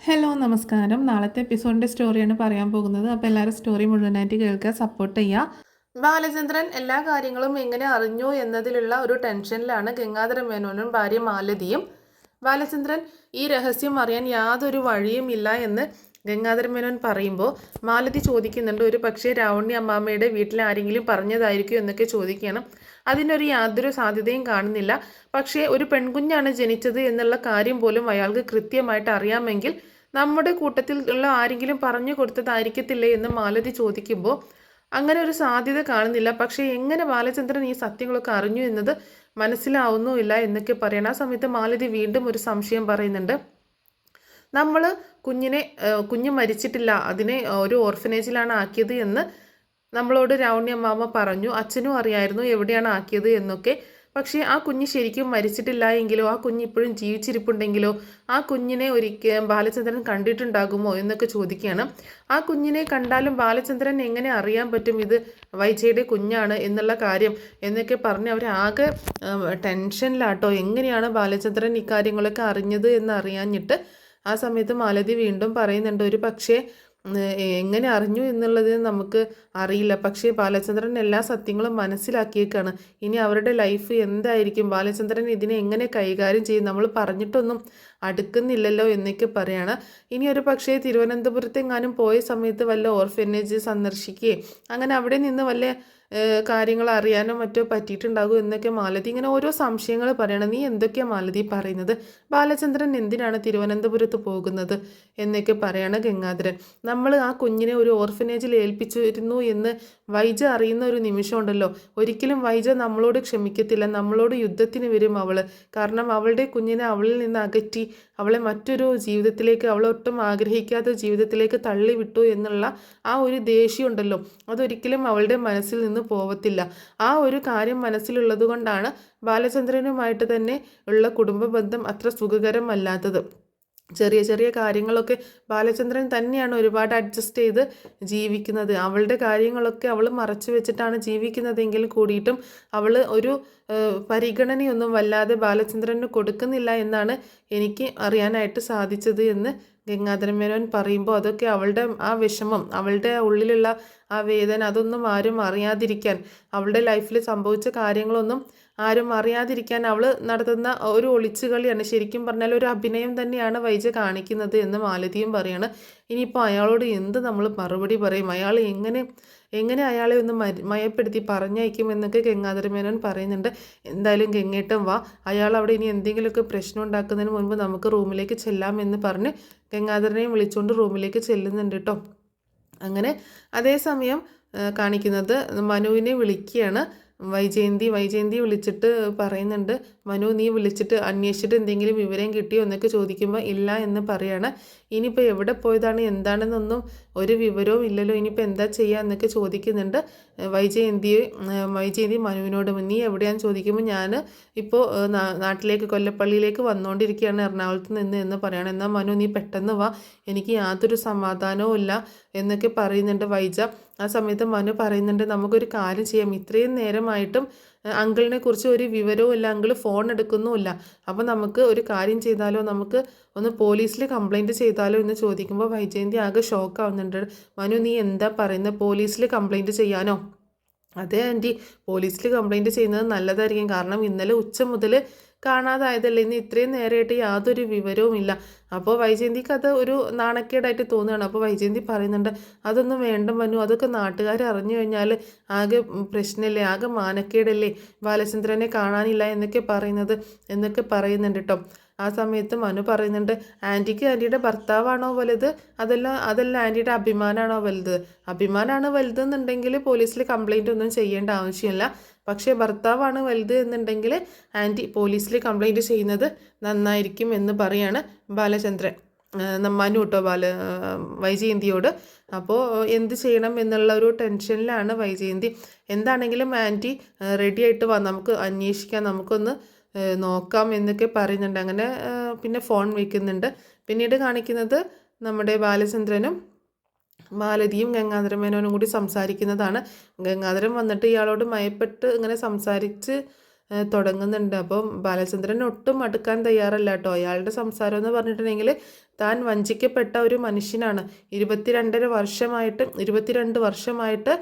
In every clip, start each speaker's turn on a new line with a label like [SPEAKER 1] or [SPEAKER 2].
[SPEAKER 1] Hello നമസ്കാരം. നാളത്തെ എപ്പിസോഡിൻ്റെ സ്റ്റോറിയാണ് പറയാൻ പോകുന്നത്. അപ്പോൾ എല്ലാവരും സ്റ്റോറി മുഴുവനായിട്ട് കേൾക്കുക, സപ്പോർട്ട് ചെയ്യുക. ബാലചന്ദ്രൻ എല്ലാ കാര്യങ്ങളും എങ്ങനെ അറിഞ്ഞു എന്നതിലുള്ള ഒരു ടെൻഷനിലാണ് ഗംഗാധര മേനോനും ഭാര്യ മാലതിയും. ബാലചന്ദ്രൻ ഈ രഹസ്യം അറിയാൻ യാതൊരു വഴിയും ഇല്ല എന്ന് ഗംഗാധര മേനോൻ പറയുമ്പോൾ മാലതി ചോദിക്കുന്നുണ്ട്, ഒരു പക്ഷേ രാവണി അമ്മാമ്മയുടെ വീട്ടിൽ ആരെങ്കിലും പറഞ്ഞതായിരിക്കും എന്നൊക്കെ ചോദിക്കുകയാണ്. അതിനൊരു യാതൊരു സാധ്യതയും കാണുന്നില്ല. പക്ഷേ ഒരു പെൺകുഞ്ഞാണ് ജനിച്ചത് എന്നുള്ള കാര്യം പോലും അയാൾക്ക് കൃത്യമായിട്ട് അറിയാമെങ്കിൽ നമ്മുടെ കൂട്ടത്തിൽ ഉള്ള ആരെങ്കിലും പറഞ്ഞു കൊടുത്തതായിരിക്കത്തില്ലേ എന്ന് മാലതി ചോദിക്കുമ്പോൾ അങ്ങനെ ഒരു സാധ്യത കാണുന്നില്ല. പക്ഷേ എങ്ങനെ ബാലചന്ദ്രൻ ഈ സത്യങ്ങളൊക്കെ അറിഞ്ഞു എന്നത് മനസ്സിലാവുന്നുമില്ല എന്നൊക്കെ പറയണം. ആ സമയത്ത് മാലതി വീണ്ടും ഒരു സംശയം പറയുന്നുണ്ട്. നമ്മൾ കുഞ്ഞ് മരിച്ചിട്ടില്ല, അതിനെ ഒരു ഓർഫനേജിലാണ് ആക്കിയത് എന്ന് നമ്മളോട് രാവണി അമ്മാമ്മ പറഞ്ഞു. അച്ഛനും അറിയായിരുന്നു എവിടെയാണ് ആക്കിയത് എന്നൊക്കെ. പക്ഷേ ആ കുഞ്ഞ് ശരിക്കും മരിച്ചിട്ടില്ല എങ്കിലോ, ആ കുഞ്ഞ് ഇപ്പോഴും ജീവിച്ചിരിപ്പുണ്ടെങ്കിലോ, ആ കുഞ്ഞിനെ ഒരിക്കൽ ബാലചന്ദ്രൻ കണ്ടിട്ടുണ്ടാകുമോ എന്നൊക്കെ ചോദിക്കുകയാണ്. ആ കുഞ്ഞിനെ കണ്ടാലും ബാലചന്ദ്രൻ എങ്ങനെ അറിയാൻ പറ്റും ഇത് വൈജയുടെ കുഞ്ഞാണ് എന്നുള്ള കാര്യം എന്നൊക്കെ പറഞ്ഞ് അവരാകെ ടെൻഷനിലാട്ടോ. എങ്ങനെയാണ് ബാലചന്ദ്രൻ ഇക്കാര്യങ്ങളൊക്കെ അറിഞ്ഞത് എന്ന് അറിയാഞ്ഞിട്ട്. ആ സമയത്ത് മാലതി വീണ്ടും പറയുന്നുണ്ട്, ഒരു പക്ഷേ എങ്ങനെ അറിഞ്ഞു എന്നുള്ളത് നമുക്ക് അറിയില്ല. പക്ഷേ ബാലചന്ദ്രൻ എല്ലാ സത്യങ്ങളും മനസ്സിലാക്കിയേക്കാണ്. ഇനി അവരുടെ ലൈഫ് എന്തായിരിക്കും, ബാലചന്ദ്രൻ ഇതിനെ എങ്ങനെ കൈകാര്യം ചെയ്യും, നമ്മൾ പറഞ്ഞിട്ടൊന്നും അടുക്കുന്നില്ലല്ലോ എന്നൊക്കെ പറയാണ്. ഇനി ഒരു പക്ഷേ തിരുവനന്തപുരത്തെങ്ങാനും പോയ സമയത്ത് വല്ല ഓർഫനേജ് സന്ദർശിക്കുകയും അങ്ങനെ അവിടെ നിന്ന് വല്ല കാര്യങ്ങൾ അറിയാനോ മറ്റോ പറ്റിയിട്ടുണ്ടാകും എന്നൊക്കെ മാലതി ഇങ്ങനെ ഓരോ സംശയങ്ങൾ പറയണം. നീ എന്തൊക്കെയാണ് മാലതി പറയുന്നത്? ബാലചന്ദ്രൻ എന്തിനാണ് തിരുവനന്തപുരത്ത് പോകുന്നത് എന്നൊക്കെ പറയാണ് ഗംഗാധരൻ. നമ്മൾ ആ കുഞ്ഞിനെ ഒരു ഓർഫനേജിൽ ഏൽപ്പിച്ചിരുന്നു എന്ന് വൈജ അറിയുന്ന ഒരു നിമിഷം ഉണ്ടല്ലോ, ഒരിക്കലും വൈജ നമ്മളോട് ക്ഷമിക്കത്തില്ല, നമ്മളോട് യുദ്ധത്തിന് വരും അവൾ. കാരണം അവളുടെ കുഞ്ഞിനെ അവളിൽ നിന്ന് അകറ്റി അവളെ മറ്റൊരു ജീവിതത്തിലേക്ക്, അവളൊട്ടും ആഗ്രഹിക്കാത്ത ജീവിതത്തിലേക്ക് തള്ളിവിട്ടു എന്നുള്ള ആ ഒരു ദേഷ്യമുണ്ടല്ലോ, അതൊരിക്കലും അവളുടെ മനസ്സിൽ നിന്ന് പോവത്തില്ല. ആ ഒരു കാര്യം മനസ്സിലുള്ളത് കൊണ്ടാണ് ബാലചന്ദ്രനുമായിട്ട് തന്നെ ഉള്ള കുടുംബ ബന്ധം അത്ര സുഖകരമല്ലാത്തത്. ചെറിയ ചെറിയ കാര്യങ്ങളൊക്കെ ബാലചന്ദ്രൻ തന്നെയാണ് ഒരുപാട് അഡ്ജസ്റ്റ് ചെയ്ത് ജീവിക്കുന്നത്. അവളുടെ കാര്യങ്ങളൊക്കെ അവൾ മറച്ചു വെച്ചിട്ടാണ് ജീവിക്കുന്നതെങ്കിൽ കൂടിയിട്ടും അവൾ ഒരു പരിഗണനയൊന്നും വല്ലാതെ ബാലചന്ദ്രന് കൊടുക്കുന്നില്ല എന്നാണ് എനിക്ക് അറിയാനായിട്ട് സാധിച്ചത് എന്ന് ഗംഗാധരൻ മേനോൻ പറയുമ്പോൾ അതൊക്കെ അവളുടെ ആ വിഷമം, അവളുടെ ഉള്ളിലുള്ള ആ വേദന, അതൊന്നും ആരും അറിയാതിരിക്കാൻ, അവളുടെ ലൈഫിൽ സംഭവിച്ച കാര്യങ്ങളൊന്നും ആരും അറിയാതിരിക്കാൻ അവൾ നടത്തുന്ന ഒരു ഒളിച്ചുകളിയാണ്. ശരിക്കും പറഞ്ഞാൽ ഒരു അഭിനയം തന്നെയാണ് വൈജ കാണിക്കുന്നത് എന്ന് മാലതിയും പറയാണ്. ഇനിയിപ്പോൾ അയാളോട് എന്ത് നമ്മൾ മറുപടി പറയും? അയാൾ എങ്ങനെ അയാളെ ഒന്ന് മയപ്പെടുത്തി പറഞ്ഞയക്കും എന്നൊക്കെ ഗംഗാധര മേനോൻ പറയുന്നുണ്ട്. എന്തായാലും ഗംഗേട്ടൻ വാ, അയാൾ അവിടെ ഇനി എന്തെങ്കിലുമൊക്കെ പ്രശ്നം ഉണ്ടാക്കുന്നതിന് മുൻപ് നമുക്ക് റൂമിലേക്ക് ചെല്ലാമെന്ന് പറഞ്ഞ് ഗംഗാധരനെയും വിളിച്ചുകൊണ്ട് റൂമിലേക്ക് ചെല്ലുന്നുണ്ട് കേട്ടോ. അങ്ങനെ അതേസമയം കാണിക്കുന്നത് മനുവിനെ വിളിക്കുകയാണ് വൈജയന്തി വിളിച്ചിട്ട് പറയുന്നുണ്ട്, മനു നീ വിളിച്ചിട്ട് അന്വേഷിച്ചിട്ട് എന്തെങ്കിലും വിവരം കിട്ടിയോ എന്നൊക്കെ ചോദിക്കുമ്പോൾ ഇല്ല എന്ന് പറയാണ്. ഇനിയിപ്പോൾ എവിടെ പോയതാണ് എന്താണെന്നൊന്നും ഒരു വിവരവും ഇല്ലല്ലോ, ഇനിയിപ്പോൾ എന്താ ചെയ്യുക എന്നൊക്കെ ചോദിക്കുന്നുണ്ട് വൈജയന്തി മനുവിനോട്. നീ എവിടെയാണെന്ന് ചോദിക്കുമ്പോൾ ഞാൻ ഇപ്പോൾ നാട്ടിലേക്ക് കൊല്ലപ്പള്ളിയിലേക്ക് വന്നുകൊണ്ടിരിക്കുകയാണ് എറണാകുളത്ത് നിന്ന് എന്ന് പറയണം. എന്നാൽ മനു നീ പെട്ടെന്ന് വാ, എനിക്ക് യാതൊരു സമാധാനവും ഇല്ല എന്നൊക്കെ പറയുന്നുണ്ട് വൈജ. ആ സമയത്ത് മനു പറയുന്നുണ്ട്, നമുക്കൊരു കാര്യം ചെയ്യാം, ഇത്രയും നേരമായിട്ടും അങ്കിളിനെ കുറിച്ച് ഒരു വിവരവും ഇല്ല, അങ്കിൾ ഫോൺ എടുക്കുന്നുമില്ല. അപ്പോൾ നമുക്ക് ഒരു കാര്യം ചെയ്താലോ, നമുക്ക് ഒന്ന് പോലീസിൽ കംപ്ലൈൻറ്റ് ചെയ്താലോ എന്ന് ചോദിക്കുമ്പോൾ വൈജയന്തി ആകെ ഷോക്കാവുന്നുണ്ട്. മനു നീ എന്താ പറയുന്നത്? പോലീസിൽ കംപ്ലൈൻറ്റ് ചെയ്യാനോ? അതെ ആൻറ്റി, പോലീസിൽ കംപ്ലൈൻറ്റ് ചെയ്യുന്നത് നല്ലതായിരിക്കും. കാരണം ഇന്നലെ ഉച്ച മുതൽ കാണാതായതല്ലേ, ഇന്ന് ഇത്രയും നേരമായിട്ട് യാതൊരു വിവരവും ഇല്ല. അപ്പോൾ വൈജയന്തിക്ക് അത് ഒരു നാണക്കേടായിട്ട് തോന്നുകയാണ്. അപ്പോൾ വൈജയന്തി പറയുന്നുണ്ട്, അതൊന്നും വേണ്ട മനു, അതൊക്കെ നാട്ടുകാർ അറിഞ്ഞു കഴിഞ്ഞാൽ ആകെ പ്രശ്നമല്ലേ, ആകെ മാനക്കേടല്ലേ, ബാലചന്ദ്രനെ കാണാനില്ല എന്നൊക്കെ പറയുന്നുണ്ട് കേട്ടോ. ആ സമയത്ത് മനു പറയുന്നുണ്ട്, ആൻറ്റിക്ക് ആൻറ്റിയുടെ ഭർത്താവാണോ വലുത്, അതല്ല ആൻറ്റിയുടെ അഭിമാനമാണോ വലുത്? അഭിമാനമാണ് വലുതെന്നുണ്ടെങ്കിൽ പോലീസിൽ കംപ്ലൈൻ്റ് ഒന്നും ചെയ്യേണ്ട ആവശ്യമില്ല. പക്ഷേ ഭർത്താവാണ് വലുത് എന്നുണ്ടെങ്കിൽ ആൻറ്റി പോലീസിൽ കംപ്ലൈൻറ്റ് ചെയ്യുന്നത് നന്നായിരിക്കും എന്ന് പറയാണ് ബാലചന്ദ്രൻ, മനു കേട്ടോ വൈജയന്തിയോട്. അപ്പോൾ എന്ത് ചെയ്യണം എന്നുള്ള ഒരു ടെൻഷനിലാണ് വൈജയന്തി. എന്താണെങ്കിലും ആൻറ്റി റെഡി ആയിട്ട് വാ, നമുക്ക് അന്വേഷിക്കാം, നമുക്കൊന്ന് നോക്കാം എന്നൊക്കെ പറയുന്നുണ്ട്. അങ്ങനെ പിന്നെ ഫോൺ വയ്ക്കുന്നുണ്ട്. പിന്നീട് കാണിക്കുന്നത് നമ്മുടെ ബാലചന്ദ്രനും മാലതിയും ഗംഗാധര മേനോനും കൂടി സംസാരിക്കുന്നതാണ്. ഗംഗാധരൻ വന്നിട്ട് ഇയാളോട് മയപ്പെട്ട് ഇങ്ങനെ സംസാരിച്ച് തുടങ്ങുന്നുണ്ട്. അപ്പം ബാലചന്ദ്രൻ ഒട്ടും അടുക്കാൻ തയ്യാറല്ല കേട്ടോ. അയാളുടെ സംസാരം എന്ന് പറഞ്ഞിട്ടുണ്ടെങ്കിൽ താൻ വഞ്ചിക്കപ്പെട്ട ഒരു മനുഷ്യനാണ്. 22 വർഷമായിട്ട്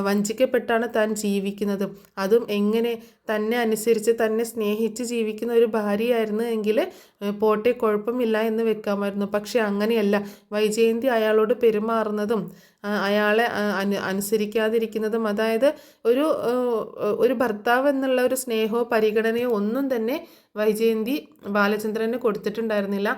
[SPEAKER 1] വഞ്ചിക്കപ്പെട്ടാണ് താൻ ജീവിക്കുന്നത്. അതും എങ്ങനെ തന്നെ അനുസരിച്ച് തന്നെ സ്നേഹിച്ച് ജീവിക്കുന്ന ഒരു ഭാര്യയായിരുന്നു എങ്കിൽ പോട്ടെ, കുഴപ്പമില്ല എന്ന് വെക്കാമായിരുന്നു. പക്ഷെ അങ്ങനെയല്ല. വൈജയന്തി അയാളോട് പെരുമാറുന്നതും അയാളെ അനുസരിക്കാതിരിക്കുന്നതും, അതായത് ഒരു ഭർത്താവ് എന്നുള്ള ഒരു സ്നേഹമോ പരിഗണനയോ ഒന്നും തന്നെ വൈജയന്തി ബാലചന്ദ്രന് കൊടുത്തിട്ടുണ്ടായിരുന്നില്ല.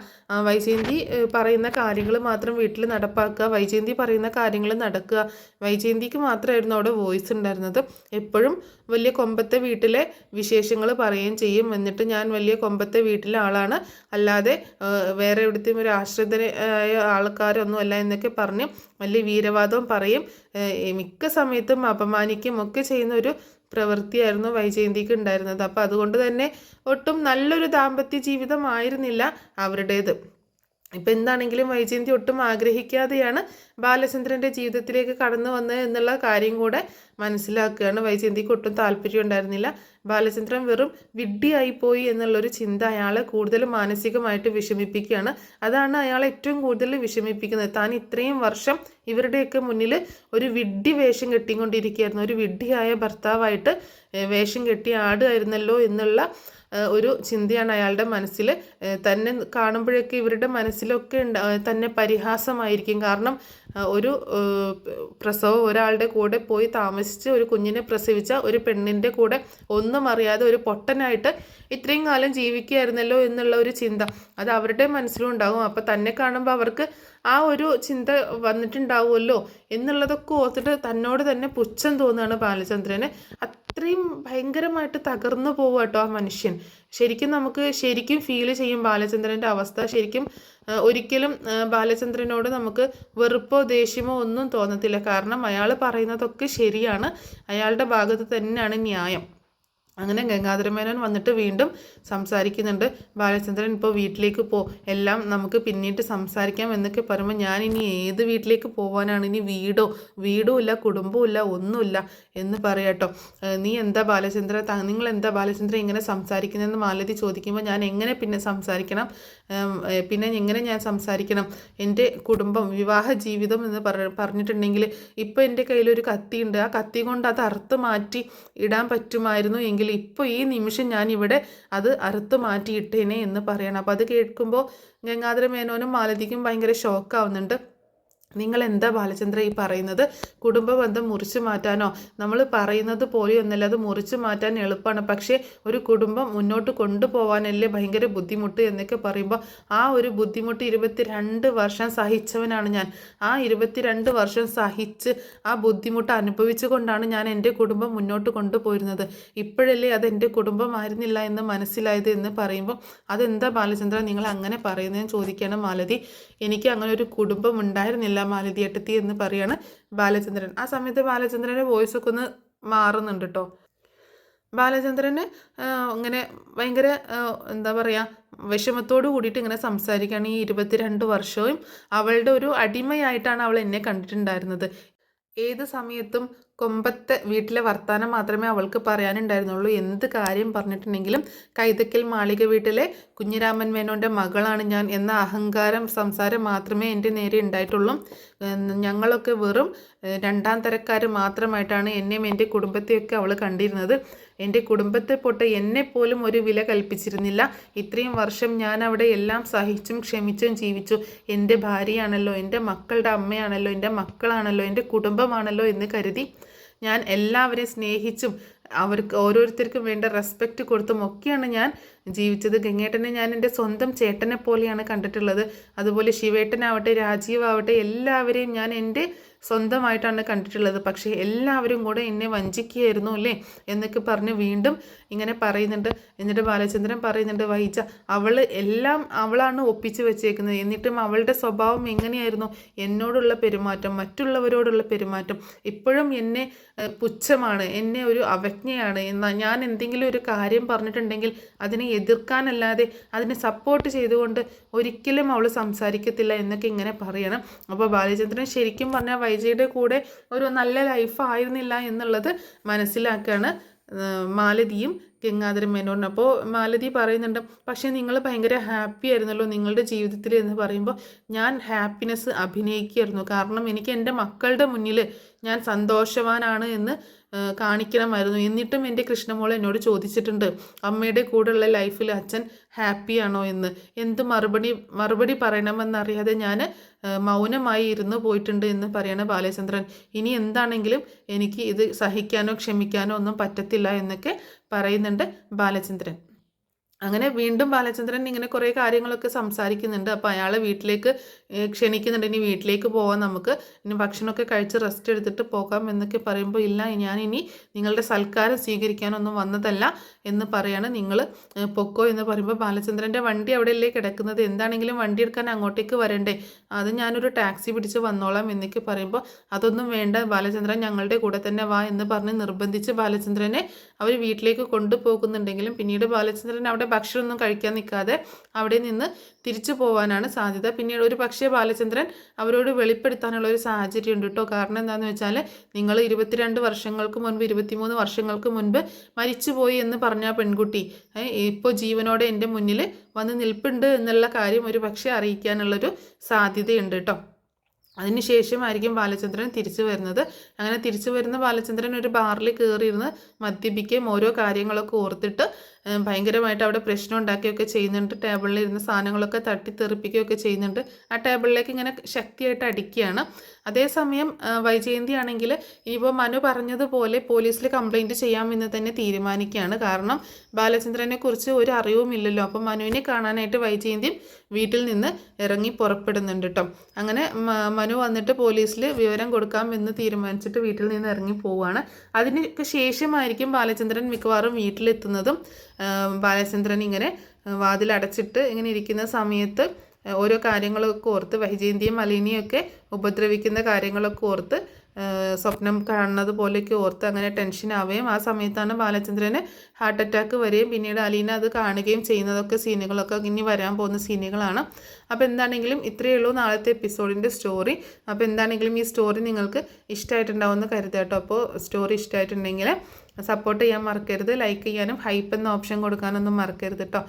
[SPEAKER 1] വൈജയന്തി പറയുന്ന കാര്യങ്ങൾ മാത്രം വീട്ടിൽ നടപ്പാക്കുക, വൈജയന്തി പറയുന്ന കാര്യങ്ങൾ നടക്കുക. വൈജയന്തിക്ക് മാത്രമായിരുന്നു അവിടെ വോയിസ് ഉണ്ടായിരുന്നത്. എപ്പോഴും വലിയ കൊമ്പത്തെ വീട്ടിലെ വിശേഷങ്ങൾ പറയുകയും ചെയ്യും. എന്നിട്ട് ഞാൻ വലിയ കൊമ്പത്തെ വീട്ടിലെ ആളാണ്, അല്ലാതെ വേറെ എവിടത്തെയും ഒരു ആശ്രിതരായ ആൾക്കാരൊന്നും അല്ല എന്നൊക്കെ പറഞ്ഞ് വലിയ വീരവാദവും പറയും. മിക്ക സമയത്തും അപമാനിക്കും ഒക്കെ ചെയ്യുന്ന ഒരു പ്രവൃത്തിയായിരുന്നു വൈജയന്തിക്ക് ഉണ്ടായിരുന്നത്. അപ്പോൾ അതുകൊണ്ട് തന്നെ ഒട്ടും നല്ലൊരു ദാമ്പത്യ ജീവിതമായിരുന്നില്ല അവരുടേത്. ഇപ്പം എന്താണെങ്കിലും വൈജയന്തി ഒട്ടും ആഗ്രഹിക്കാതെയാണ് ബാലചന്ദ്രൻ്റെ ജീവിതത്തിലേക്ക് കടന്നു വന്നത് എന്നുള്ള കാര്യം കൂടെ മനസ്സിലാക്കുകയാണ്. വൈജയന്തിക്ക് ഒട്ടും താല്പര്യം ഉണ്ടായിരുന്നില്ല. ബാലചന്ദ്രൻ വെറും വിഡ്ഢിയായിപ്പോയി എന്നുള്ളൊരു ചിന്ത അയാളെ കൂടുതൽ മാനസികമായിട്ട് വിഷമിപ്പിക്കുകയാണ്. അതാണ് അയാളെ ഏറ്റവും കൂടുതൽ വിഷമിപ്പിക്കുന്നത്. താൻ ഇത്രയും വർഷം ഇവരുടെയൊക്കെ മുന്നിൽ ഒരു വിഡ്ഢി വേഷം കെട്ടിക്കൊണ്ടിരിക്കുകയായിരുന്നു, ഒരു വിഡ്ഢിയായ ഭർത്താവായിട്ട് വേഷം കെട്ടി ആടുമായിരുന്നല്ലോ എന്നുള്ള ഒരു ചിന്തയാണ് അയാളുടെ മനസ്സിൽ. തന്നെ കാണുമ്പോഴൊക്കെ ഇവരുടെ മനസ്സിലൊക്കെ തന്നെ പരിഹാസമായിരിക്കും. കാരണം ഒരു പ്രസവം ഒരാളുടെ കൂടെ പോയി താമസിച്ച് ഒരു കുഞ്ഞിനെ പ്രസവിച്ച ഒരു പെണ്ണിൻ്റെ കൂടെ ഒന്നും അറിയാതെ ഒരു പൊട്ടനായിട്ട് ഇത്രയും കാലം ജീവിക്കുകയായിരുന്നല്ലോ എന്നുള്ള ഒരു ചിന്ത അത് അവരുടെ മനസ്സിലും ഉണ്ടാകും. അപ്പോൾ തന്നെ കാണുമ്പോൾ അവർക്ക് ആ ഒരു ചിന്ത വന്നിട്ടുണ്ടാവുമല്ലോ എന്നുള്ളതൊക്കെ ഓർത്തിട്ട് തന്നോട് തന്നെ പുച്ഛം തോന്നുകയാണ് ബാലചന്ദ്രന്. അത്രയും ഭയങ്കരമായിട്ട് തകർന്നു പോവുക കേട്ടോ ആ മനുഷ്യൻ. ശരിക്കും നമുക്ക് ഫീൽ ചെയ്യും ബാലചന്ദ്രൻ്റെ അവസ്ഥ. ശരിക്കും ഒരിക്കലും ബാലചന്ദ്രനോട് നമുക്ക് വെറുപ്പോ ദേഷ്യമോ ഒന്നും തോന്നത്തില്ല. കാരണം അയാൾ പറയുന്നതൊക്കെ ശരിയാണ്, അയാളുടെ ഭാഗത്ത് തന്നെയാണ് ന്യായം. അങ്ങനെ ഗംഗാധരമേനോൻ വന്നിട്ട് വീണ്ടും സംസാരിക്കുന്നുണ്ട്. ബാലചന്ദ്രൻ ഇപ്പോൾ വീട്ടിലേക്ക് എല്ലാം നമുക്ക് പിന്നീട് സംസാരിക്കാം എന്നൊക്കെ പറയുമ്പോൾ ഞാൻ ഇനി ഏത് വീട്ടിലേക്ക് പോകാനാണ്? ഇനി വീടും ഇല്ല, കുടുംബവും ഇല്ല, ഒന്നുമില്ല എന്ന് പറയാട്ടോ. നിങ്ങൾ എന്താ ബാലചന്ദ്രൻ ഇങ്ങനെ സംസാരിക്കുന്നതെന്ന് മാലതി ചോദിക്കുമ്പോൾ ഞാൻ എങ്ങനെ പിന്നെ സംസാരിക്കണം? പിന്നെ എങ്ങനെ ഞാൻ സംസാരിക്കണം? എൻ്റെ കുടുംബം, വിവാഹ ജീവിതം എന്ന് പറഞ്ഞിട്ടുണ്ടെങ്കിൽ ഇപ്പോൾ എൻ്റെ കയ്യിലൊരു കത്തിയുണ്ട്. ആ കത്തി കൊണ്ട് അത് അറുത്ത് മാറ്റി ഇടാൻ പറ്റുമായിരുന്നു എങ്കിൽ ഇപ്പോൾ ഈ നിമിഷം ഞാൻ ഇവിടെ അത് അറുത്ത് മാറ്റിയിട്ടേനെ എന്ന് പറയണം. അപ്പോൾ അത് കേൾക്കുമ്പോൾ ഗംഗാധര മേനോനും മാലതിക്കും ഭയങ്കര ഷോക്കാവുന്നുണ്ട്. നിങ്ങൾ എന്താ ബാലചന്ദ്ര ഈ പറയുന്നത്? കുടുംബ ബന്ധം മുറിച്ചു മാറ്റാനോ? നമ്മൾ പറയുന്നത് പോലെയൊന്നുമല്ല, അത് മുറിച്ചു മാറ്റാൻ എളുപ്പമാണ്. പക്ഷേ ഒരു കുടുംബം മുന്നോട്ട് കൊണ്ടുപോകാനല്ലേ ഭയങ്കര ബുദ്ധിമുട്ട് എന്നൊക്കെ പറയുമ്പോൾ ആ ഒരു ബുദ്ധിമുട്ട് 22 വർഷം സഹിച്ചവനാണ് ഞാൻ. ആ 22 വർഷം സഹിച്ച് ആ ബുദ്ധിമുട്ട് അനുഭവിച്ചു കൊണ്ടാണ് ഞാൻ എൻ്റെ കുടുംബം മുന്നോട്ട് കൊണ്ടുപോയിരുന്നത്. ഇപ്പോഴല്ലേ അത് എൻ്റെ കുടുംബമായിരുന്നില്ല എന്ന് മനസ്സിലായത് എന്ന് പറയുമ്പോൾ അതെന്താ ബാലചന്ദ്ര നിങ്ങൾ അങ്ങനെ പറയുന്നതെന്ന് ചോദിക്കുകയാണ് മാലതി. എനിക്ക് അങ്ങനെ ഒരു കുടുംബം ഉണ്ടായിരുന്നില്ല മാലതി ഏട്ടത്തി എന്ന് പറയാണ് ബാലചന്ദ്രൻ. ആ സമയത്ത് ബാലചന്ദ്രൻ്റെ വോയിസ് ഒക്കെ ഒന്ന് മാറുന്നുണ്ട് കേട്ടോ. ബാലചന്ദ്രന് ഇങ്ങനെ ഭയങ്കര എന്താ പറയുക, വിഷമത്തോട് കൂടിയിട്ട് ഇങ്ങനെ സംസാരിക്കുകയാണ്. ഈ 22 വർഷവും അവളുടെ ഒരു അടിമയായിട്ടാണ് അവൾ എന്നെ കണ്ടിട്ടുണ്ടായിരുന്നത്. ഏത് സമയത്തും കൊമ്പത്തെ വീട്ടിലെ വർത്താനം മാത്രമേ അവൾക്ക് പറയാനുണ്ടായിരുന്നുള്ളൂ. എന്ത് കാര്യം പറഞ്ഞിട്ടുണ്ടെങ്കിലും കൈതക്കൽ മാളിക വീട്ടിലെ കുഞ്ഞിരാമൻ മേനോൻ്റെ മകളാണ് ഞാൻ എന്ന അഹങ്കാരം സംസാരം മാത്രമേ എൻ്റെ നേരെ ഉണ്ടായിട്ടുള്ളൂ. ഞങ്ങളൊക്കെ വെറും രണ്ടാം തരക്കാർ മാത്രമായിട്ടാണ് എന്നെയും എൻ്റെ കുടുംബത്തെയൊക്കെ അവൾ കണ്ടിരുന്നത്. എൻ്റെ കുടുംബത്തെ പൊട്ട് എന്നെപ്പോലും ഒരു വില കൽപ്പിച്ചിരുന്നില്ല. ഇത്രയും വർഷം ഞാൻ അവിടെ എല്ലാം സഹിച്ചും ക്ഷമിച്ചും ജീവിച്ചു. എൻ്റെ ഭാര്യയാണല്ലോ, എൻ്റെ മക്കളുടെ അമ്മയാണല്ലോ, എൻ്റെ മക്കളാണല്ലോ, എൻ്റെ കുടുംബമാണല്ലോ എന്ന് കരുതി ഞാൻ എല്ലാവരെയും സ്നേഹിച്ചും അവർക്ക് ഓരോരുത്തർക്കും വേണ്ട റെസ്പെക്റ്റ് കൊടുത്തും ഒക്കെയാണ് ഞാൻ ജീവിച്ചത്. ഗംഗേട്ടനെ ഞാൻ എൻ്റെ സ്വന്തം ചേട്ടനെ പോലെയാണ് കണ്ടിട്ടുള്ളത്. അതുപോലെ ശിവേട്ടനാവട്ടെ, രാജീവാവട്ടെ, എല്ലാവരെയും ഞാൻ എൻ്റെ സ്വന്തമായിട്ടാണ് കണ്ടിട്ടുള്ളത്. പക്ഷേ എല്ലാവരും കൂടെ എന്നെ വഞ്ചിക്കുകയായിരുന്നു അല്ലേ എന്നൊക്കെ പറഞ്ഞ് വീണ്ടും ഇങ്ങനെ പറയുന്നുണ്ട്. എന്നിട്ട് ബാലചന്ദ്രൻ പറയുന്നുണ്ട്, വൈജ അവളാണ് ഒപ്പിച്ച് വെച്ചേക്കുന്നത്. എന്നിട്ടും അവളുടെ സ്വഭാവം എങ്ങനെയായിരുന്നു? എന്നോടുള്ള പെരുമാറ്റം, മറ്റുള്ളവരോടുള്ള പെരുമാറ്റം ഇപ്പോഴും എന്നെ പുച്ഛമാണ്, എന്നെ ഒരു അവജ്ഞയാണ്. എന്നാൽ ഞാൻ എന്തെങ്കിലും ഒരു കാര്യം പറഞ്ഞിട്ടുണ്ടെങ്കിൽ അതിനെ എതിർക്കാനല്ലാതെ അതിനെ സപ്പോർട്ട് ചെയ്തുകൊണ്ട് ഒരിക്കലും അവൾ സംസാരിക്കത്തില്ല എന്നൊക്കെ ഇങ്ങനെ പറയണം. അപ്പോൾ ബാലചന്ദ്രൻ ശരിക്കും പറഞ്ഞാൽ വൈജയുടെ കൂടെ ഒരു നല്ല ലൈഫ് ആയിരുന്നില്ല എന്നുള്ളത് മനസ്സിലാക്കുകയാണ് മാലതിയും ഗംഗാധരൻ മേനോൻ. അപ്പോൾ മാലതി പറയുന്നുണ്ട്, പക്ഷേ നിങ്ങൾ ഭയങ്കര ഹാപ്പി ആയിരുന്നല്ലോ നിങ്ങളുടെ ജീവിതത്തിൽ എന്ന് പറയുമ്പോൾ ഞാൻ ഹാപ്പിനെസ് അഭിനയിക്കുകയായിരുന്നു. കാരണം എനിക്ക് എൻ്റെ മക്കളുടെ മുന്നിൽ ഞാൻ സന്തോഷവാനാണ് എന്ന് കാണിക്കണമായിരുന്നു. എന്നിട്ടും എൻ്റെ കൃഷ്ണമോൾ എന്നോട് ചോദിച്ചിട്ടുണ്ട്, അമ്മയുടെ കൂടെയുള്ള ലൈഫിൽ അച്ഛൻ ഹാപ്പിയാണോ എന്ന്. എന്ത് മറുപടി പറയണമെന്നറിയാതെ ഞാൻ മൗനമായി ഇരുന്ന് പോയിട്ടുണ്ട് എന്ന് പറയണ ബാലചന്ദ്രൻ. ഇനി എന്താണെങ്കിലും എനിക്ക് ഇത് സഹിക്കാനോ ക്ഷമിക്കാനോ ഒന്നും പറ്റത്തില്ല എന്നൊക്കെ പറയുന്നുണ്ട് ബാലചന്ദ്രൻ. അങ്ങനെ വീണ്ടും ബാലചന്ദ്രൻ ഇങ്ങനെ കുറേ കാര്യങ്ങളൊക്കെ സംസാരിക്കുന്നുണ്ട്. അപ്പോൾ അയാളെ വീട്ടിലേക്ക് ക്ഷണിക്കുന്നുണ്ട്, ഇനി വീട്ടിലേക്ക് പോകാം, നമുക്ക് ഇനി ഭക്ഷണമൊക്കെ കഴിച്ച് റെസ്റ്റ് എടുത്തിട്ട് പോകാം എന്നൊക്കെ പറയുമ്പോൾ, ഇല്ല ഞാനിനി നിങ്ങളുടെ സൽക്കാരം സ്വീകരിക്കാനൊന്നും വന്നതല്ല എന്ന് പറയാണ്. നിങ്ങൾ പൊക്കോ എന്ന് പറയുമ്പോൾ ബാലചന്ദ്രൻ്റെ വണ്ടി അവിടെയല്ലേ കിടക്കുന്നത്, എന്താണെങ്കിലും വണ്ടി എടുക്കാൻ അങ്ങോട്ടേക്ക് വരണ്ടേ, അത് ഞാനൊരു ടാക്സി പിടിച്ച് വന്നോളാം എന്നൊക്കെ പറയുമ്പോൾ, അതൊന്നും വേണ്ട ബാലചന്ദ്രൻ, ഞങ്ങളുടെ കൂടെ തന്നെ വാ എന്ന് പറഞ്ഞ് നിർബന്ധിച്ച് ബാലചന്ദ്രനെ അവർ വീട്ടിലേക്ക് കൊണ്ടുപോകുന്നുണ്ടെങ്കിലും പിന്നീട് ബാലചന്ദ്രൻ അവിടെ ഭക്ഷണമൊന്നും കഴിക്കാൻ നിൽക്കാതെ അവിടെ നിന്ന് തിരിച്ചു പോകാനാണ് സാധ്യത. പിന്നീട് ഒരു പക്ഷേ ബാലചന്ദ്രൻ അവരോട് വെളിപ്പെടുത്താനുള്ള ഒരു സാഹചര്യം ഉണ്ട് കേട്ടോ. കാരണം എന്താണെന്ന് വെച്ചാൽ, നിങ്ങൾ 22 വർഷങ്ങൾക്ക് മുൻപ് 23 വർഷങ്ങൾക്ക് മുൻപ് മരിച്ചുപോയി എന്ന് പറഞ്ഞ പെൺകുട്ടി ഇപ്പോൾ ജീവനോടെ എൻ്റെ മുന്നിൽ വന്ന് നിൽപ്പുണ്ട് എന്നുള്ള കാര്യം ഒരു പക്ഷേ അറിയിക്കാനുള്ളൊരു സാധ്യതയുണ്ട് കേട്ടോ. അതിനുശേഷമായിരിക്കും ബാലചന്ദ്രൻ തിരിച്ചു വരുന്നത്. അങ്ങനെ തിരിച്ചു വരുന്ന ബാലചന്ദ്രൻ ഒരു ബാറിൽ കയറിയിരുന്ന് മദ്യപിക്കുകയും ഓരോ കാര്യങ്ങളൊക്കെ ഓർത്തിട്ട് ഭയങ്കരമായിട്ട് അവിടെ പ്രശ്നം ഉണ്ടാക്കുകയൊക്കെ ചെയ്യുന്നുണ്ട്. ടേബിളിൽ ഇരുന്ന സാധനങ്ങളൊക്കെ തട്ടിത്തെറിപ്പിക്കുകയൊക്കെ ചെയ്യുന്നുണ്ട്. ആ ടേബിളിലേക്ക് ഇങ്ങനെ ശക്തിയായിട്ട് അടിക്കുകയാണ്. അതേസമയം വൈജയന്തി ആണെങ്കിൽ ഇനിയിപ്പോൾ മനു പറഞ്ഞതുപോലെ പോലീസിൽ കംപ്ലൈൻറ്റ് ചെയ്യാമെന്ന് തന്നെ തീരുമാനിക്കുകയാണ്. കാരണം ബാലചന്ദ്രനെ കുറിച്ച് ഒരു അറിവുമില്ലല്ലോ. അപ്പം മനുവിനെ കാണാനായിട്ട് വൈജയന്തിയും വീട്ടിൽ നിന്ന് ഇറങ്ങി പുറപ്പെടുന്നുണ്ട് കേട്ടോ. അങ്ങനെ മനു വന്നിട്ട് പോലീസിൽ വിവരം കൊടുക്കാം എന്ന് തീരുമാനിച്ചിട്ട് വീട്ടിൽ നിന്ന് ഇറങ്ങി പോവുകയാണ്. അതിനൊക്കെ ശേഷമായിരിക്കും ബാലചന്ദ്രൻ മിക്കവാറും വീട്ടിലെത്തുന്നതും. ബാലചന്ദ്രൻ ഇങ്ങനെ വാതിലടച്ചിട്ട് ഇങ്ങനെ ഇരിക്കുന്ന സമയത്ത് ഓരോ കാര്യങ്ങളൊക്കെ ഓർത്ത് വൈജയന്തിയും മലിനിയൊക്കെ ഉപദ്രവിക്കുന്ന കാര്യങ്ങളൊക്കെ ഓർത്ത് സ്വപ്നം കാണുന്നത് പോലെയൊക്കെ ഓർത്ത് അങ്ങനെ ടെൻഷൻ ആവുകയും ആ സമയത്താണ് ബാലചന്ദ്രന് ഹാർട്ട് അറ്റാക്ക് വരികയും പിന്നീട് അലീന അത് കാണുകയും ചെയ്യുന്നതൊക്കെ സീനുകളൊക്കെ ഇനി വരാൻ പോകുന്ന സീനുകളാണ്. അപ്പോൾ എന്താണെങ്കിലും ഇത്രയേ ഉള്ളൂ നാളത്തെ എപ്പിസോഡിൻ്റെ സ്റ്റോറി. അപ്പോൾ എന്താണെങ്കിലും ഈ സ്റ്റോറി നിങ്ങൾക്ക് ഇഷ്ടമായിട്ടുണ്ടാവുമെന്ന് കരുതാം കേട്ടോ. അപ്പോൾ സ്റ്റോറി ഇഷ്ടമായിട്ടുണ്ടെങ്കിൽ സപ്പോർട്ട് ചെയ്യാൻ മറക്കരുത്, ലൈക്ക് ചെയ്യാനും ഹൈപ്പ് എന്ന ഓപ്ഷൻ കൊടുക്കാനൊന്നും മറക്കരുത് കേട്ടോ.